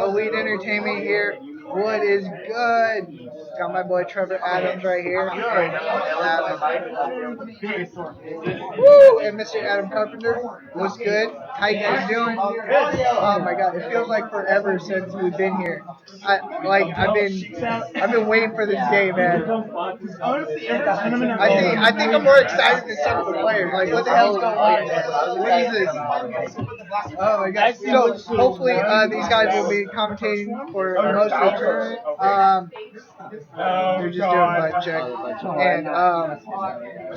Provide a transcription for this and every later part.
Elite Entertainment here. What is good? Got my boy Trevor Adams right here. And Woo! And Mr. Adam Carpenter. What's good? How you guys doing? Oh my God! It feels like forever since we've been here. I've been waiting for this day, man. I think I'm more excited than some of the players. Like, what the hell's going on, man? What is this? Oh my God! So hopefully these guys will be commentating for most of the tournament. They're just doing butt check, and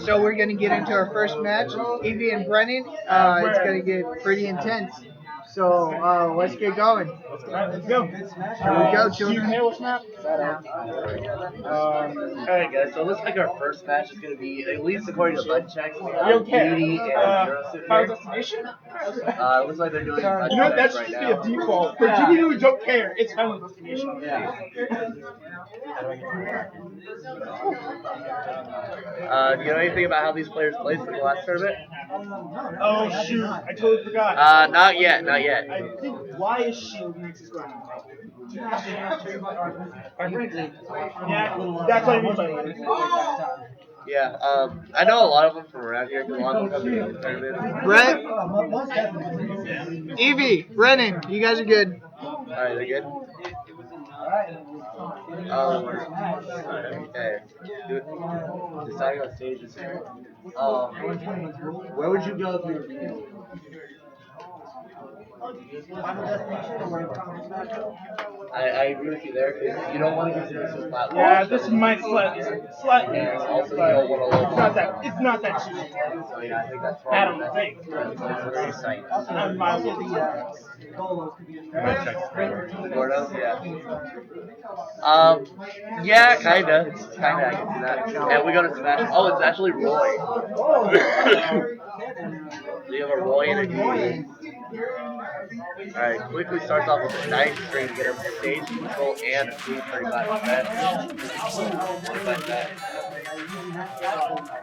so we're gonna get into our first match, Evie and Brennan. It's gonna get pretty intense. So let's get going. Let's go. Here we go, children. Alright guys, so it looks like our first match is going to be, at least according to the button checks, You Beauty okay? and Eurosuit Final here. destination? It looks like they're doing button You know, that checks should right just be a now. default. For GD who don't care, it's final destination. Yeah. Do you know anything about how these players played for the last tournament? Oh shoot, I totally forgot. Not yet, not yet. I think why is Shield next to ground? Yeah, that's what I mean by it. Yeah, I know a lot of them from around here because a lot of them come to the tournament. Brett, Evie, Brennan, you guys are good. Alright, they're good? Okay. Deciding on stage is here. Where would you go if you were I agree with you there because you don't want to consider this a flat. Yeah, this might slightly. And also you don't want to look. It's not that cheap. So yeah, I think that's I probably don't think. very sight. I'm miles away. Gordo, yeah. Yeah, kinda. I can see that. And we go to Smash. Oh, it's actually Roy. We have a Roy and a D. Alright, quickly starts off with a 9 string to get him stage control and a 335 bet.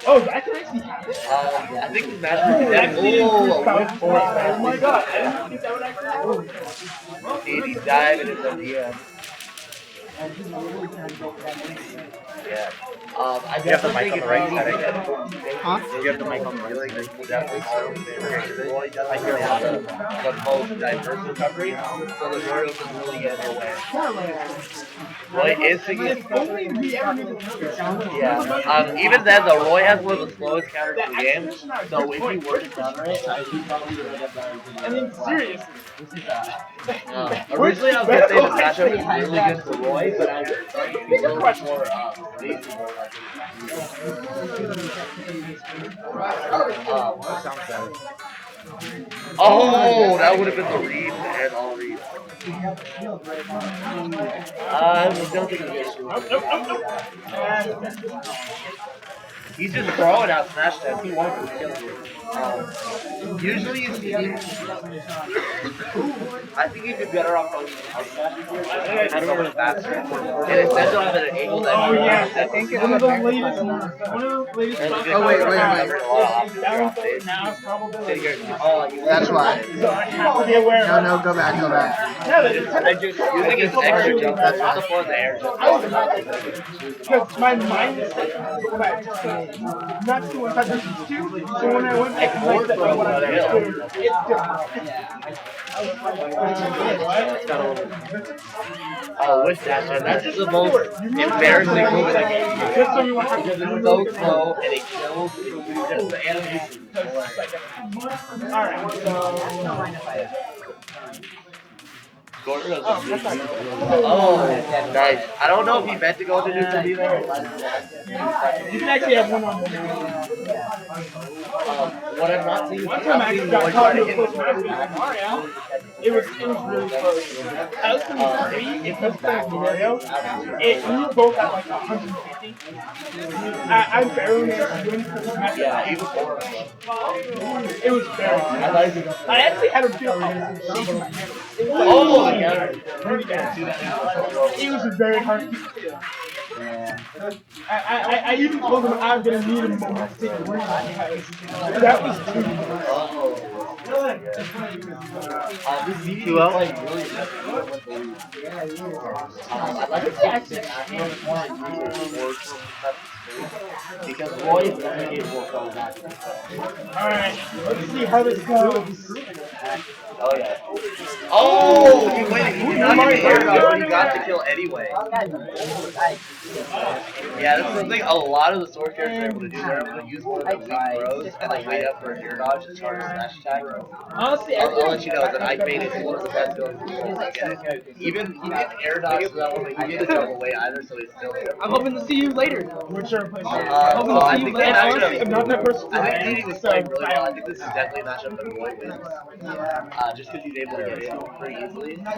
Oh, that can actually happen? I think the match is dead. Oh my god, I didn't think that would actually happen. He's diving into the yeah. I You have the mic on the right side. Huh? You have the mic on the right side. Definitely so. Roy doesn't really have the most diverse recovery, so the Roy doesn't really get in the way. Roy is If only we ever knew the yeah. Even then, the Roy has one of the slowest counters in the game, so if he were to counter it, he probably would have done it. I mean, seriously. Originally, I was going to say the matchup is really good for Roy, but I was like, he's a little more reasonable. Oh, that would have been the read and all read. I don't think he's just throwing out smash attacks. He wants to kill you. Usually you see I think he'd be better off on smashing here. I don't know faster. And instead of having an angle that I think it's one of the latest. Oh wait. Now it's probably. That's why. So I have to be aware. No, go back. I just using his extra jump. That's what's the point of the air jump. Because my mind is set to go back to not to what I used to. So when I went back to like that, what I used to, it's different. Oh, with that, man, that's the most embarrassing move in the game. Because it's so slow and it kills just the animation. Alright, so. Oh, nice. I don't know if he meant to go to neutral either. You can actually have one on one. What I'm not seeing is One time I actually got caught in a close match with Mario. It was really close. I was playing 3, it was playing Mario. We both at like 150. I barely managed to win for this match. Yeah, he was horrible. It was very good. I actually had a feel shaking my hand. Oh, yeah. It was a very hard kick. I even told him I'm gonna need a moment to take a breather because that was too close. This is 2-0. I'd like to see because Roy is definitely capable of throwing that. Alright, let's see how this goes. Oh yeah. Oh, he waited. He did not get the air dodge, but he got the kill anyway. Yeah, this is the thing. A lot of the sword characters are able to do. They're able to use one of the weak throws and like wait up for an air dodge and charge a smash attack. Honestly, I'll let you know that Ike made it one of the best villains in the world to get it. Even he didn't air dodge to that one, but he didn't jump away either, so he's still there. I'm hoping to see you later. Which are places. I think that Honestly, I'm not that person. I think Didi was playing really well. I think this is definitely a matchup that Roy wins. Just because he's able to get in pretty easily. I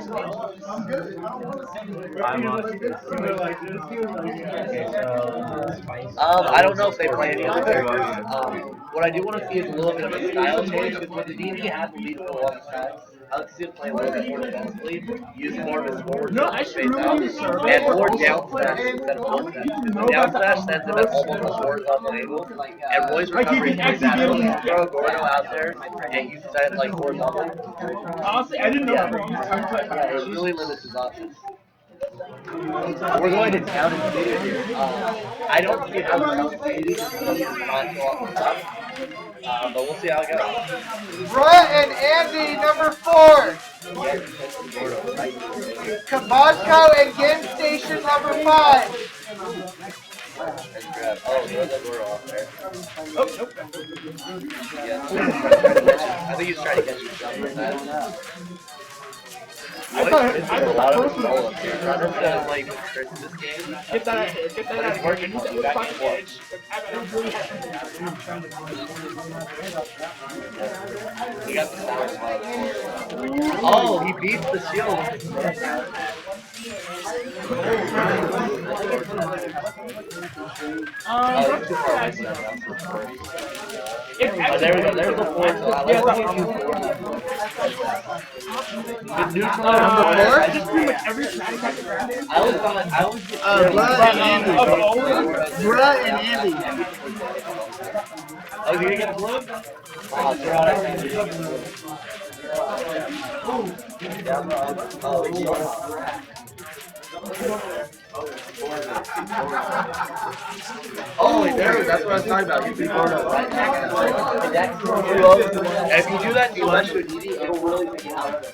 don't know if they play any other characters. What I do want to see is a little bit of a style change because when the DD has to lead for a long time, I would see him play a little bit more defensively, use more of his forward No, I should really serve and more down smash instead of forward smash. The down smash sends him at almost a horizontal angle, and Roy's recovery is pretty bad. He'll throw a Gordo out there and you set it like horizontally. Honestly, I didn't know Yeah, that. it really limits his options. We're going to town and city here. I don't see how town and city is not go off the top. But we'll see how it goes. Brett and Andy, number 4. Kabasco and Game Station, number 5. Oh, throw the door off there. Oh, nope. Yeah. I think he's trying to catch you something like that. I thought I a lot of follow-up here. I don't know like Chris in this game. Get that out of here. Use it with fucking edge. We got the sour spot. Oh, he beats the shield. There we go. There's the point. The neutral I just pretty much every I always get Brett and Andy. Brett and Andy. Oh, you gonna get blue? Oh, there, that's what I was talking about. You can if you do that too much with DD, it'll really make it out.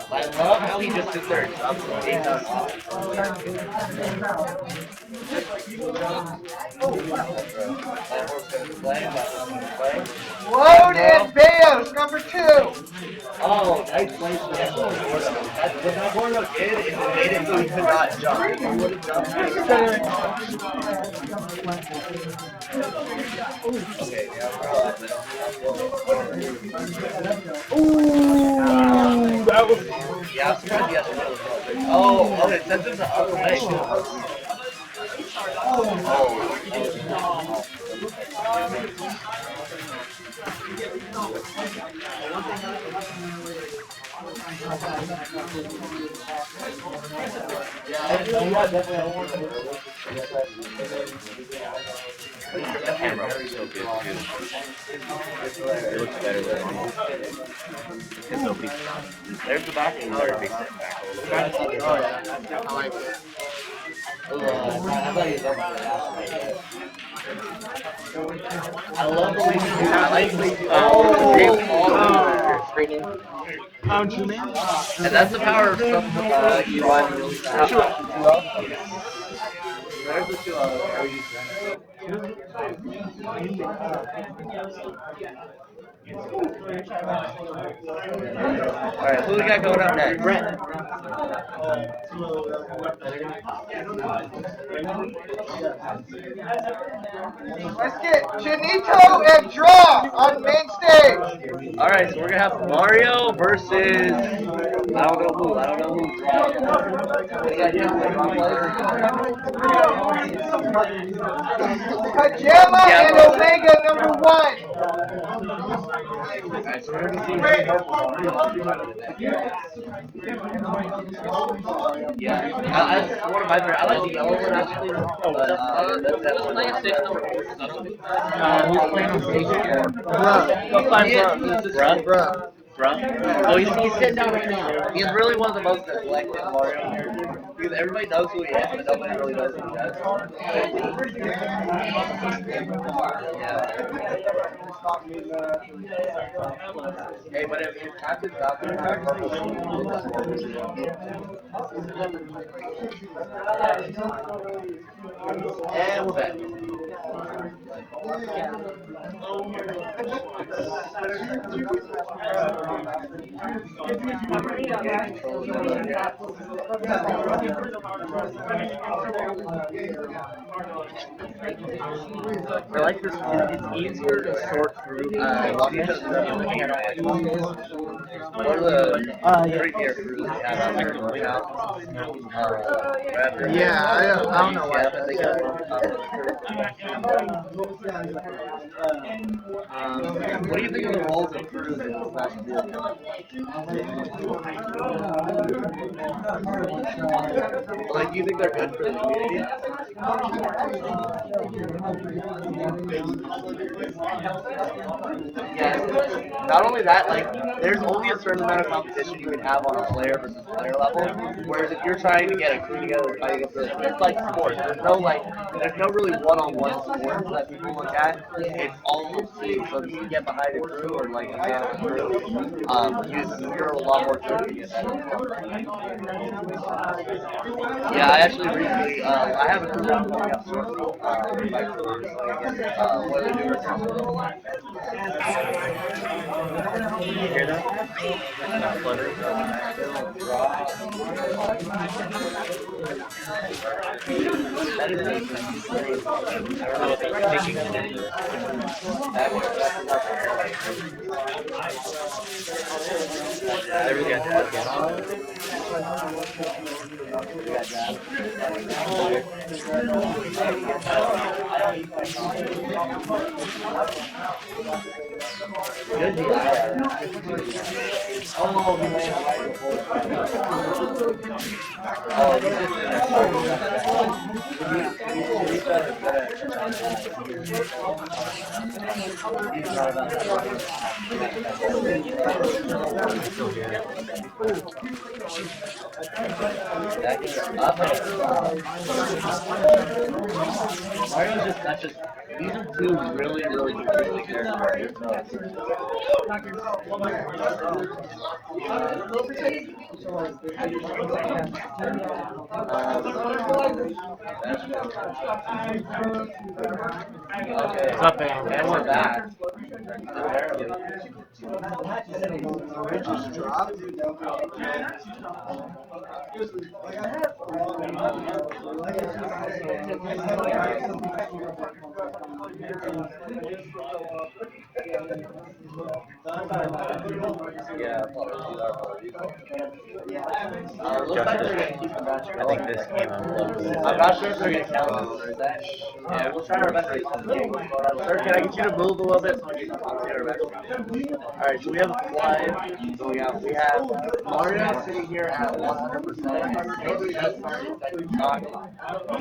I love how he just sits there and jumps and takes us off. Load and Bayos, number 2. Oh, nice place for that. What that Gordo did is it made it so he could not jump. If he would have jumped, okay, Ooh, that was. yeah, I'm surprised he has to know. Oh, it sends him to up leg. The camera is so good too. It looks better than normal. Because nobody's There's the back. or makes it back a little bit. Oh, yeah. I like it. I love the way you do that. And that's the power of stuff you want really fast. There's the 2 Alright, who we got going up next? Brett. Let's get Chinito and Draw on main stage. Alright, so we're gonna have Mario versus I don't know who. Kajama and Omega, number 1. So we're gonna see really helpful Yeah, that's one of my favorite. I like the yellow one actually. That's Who's playing on stage? Bruh. Bruh. Oh, he's sitting down right now. He's really one of the most neglected Mario characters because everybody knows who he is, but nobody really knows who he does. Yeah. Hey, but if Captain Falcon had purple and we're back. I like this. It's easier to sort through because the only thing I don't like what are the creepier crews they have out there? Yeah, I don't know why. What do you think of the roles of crews in Smash 4? Like, do you think they're good for the community? Yeah. Not only that, like, there's only a certain amount of competition you can have on a player versus player level. Whereas if you're trying to get a crew together, fighting up it's like sports. There's no really one-on-one sports that people look at. It's all team. So if you get behind a crew or like a crew, you're a lot more tricky. Yeah, I actually recently, I have a crew round coming up shortly. My crew is what are they doing? You hear that? That flutter? That is I don't know what they're thinking. I really got that Mario's that's just, these are two really, really good characters. What's up, man? And we're back. Yeah. Looks like they're gonna keep the match I think this came out. I'm not sure if they're gonna count this or that. Yeah, we'll try our best to get some games. Sir, can I get you to move a little bit so I can consider our Alright, so we have a fly going out. We have Mario sitting here at 100%. Nobody has started second shot.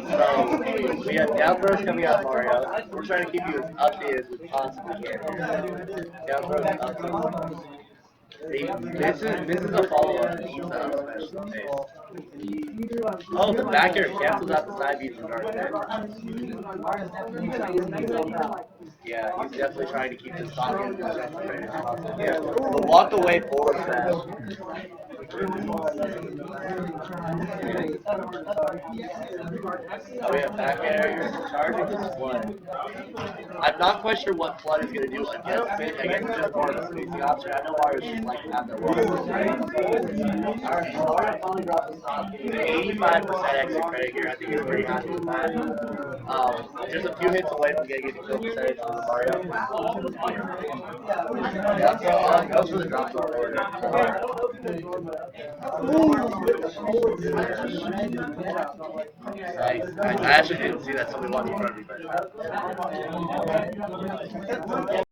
So we have down throws coming out of Mario. We're trying to keep you as updated as we possibly can. Down throws, up throws. This is a follow-up to each special base. Oh, the back air cancels out the side beat from Dark Knight. Yeah, he's definitely trying to keep this song in as possible. Yeah, the walk away forward smash. Oh, we have back air, charging this flood. I'm not quite sure what flood is going to do against it. I guess it's just more of a spacing option. I know Mario's just like to have their water. Alright, Mario finally dropped the stop. 85% exit credit here. I think he's pretty happy with that. Just a few hits away from getting a kill percentage from Mario. Yeah, so goes for the drop zone order. Nice. I actually didn't see that somebody wanted to run me, but